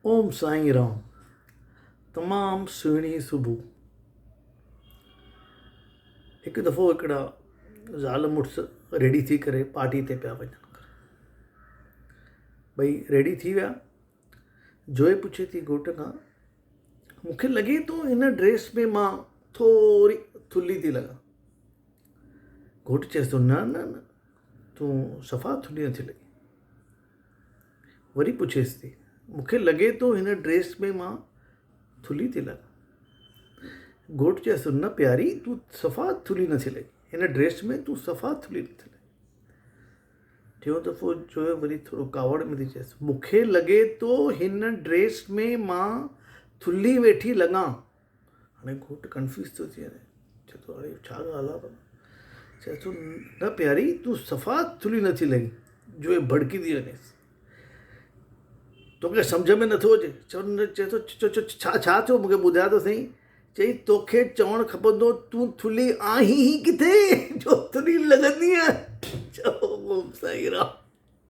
ओम साईं राम। तमामु सुहिणी सुबुह। हिकु दफ़ो हिकिड़ा ज़ाल मुड़ुसु रेडी थी करे पार्टी ते पिया वञनि। भई रेडी थी विया। जोए पुछे थी घोट खां, मूंखे लॻे थो हिन ड्रेस में मां थोरी थुल्ही थी लॻां। घोट चएसि थो, न न न, तूं सफ़ा थुल्ही नथी लॻी। वरी पुछेसि थी, मूंखे लॻे थो हिन ड्रेस में मां थुल्ही थी लॻां। घोट चएसि थो, न प्यारी, तूं सफ़ा थुल्ही नथी लॻी, हिन ड्रेस में तूं सफ़ा थुल्ही नथी लॻी। टियों दफ़ो जो वरी थोरो कावड़ में थी चएसि, मूंखे लॻे थो हिन ड्रेस में मां थुल्ही वेठी लॻां। हाणे घोट कंफ्यूज़ थो थी वञे, चए थो हाणे छा ॻाल्हि आहे। चए थो, न प्यारी, तूं सफ़ा थुल्ही नथी लॻी। जो भड़की थी वञेसि, तोखे सम्झ में नथो अचे। चए थो छा थियो, मूंखे ॿुधाए थो सही। चई, तोखे चवणु खपंदो तूं थुल्ही आहीं ई किथे जो थुल्ही लॻंदी आहे। चओ साईं राम।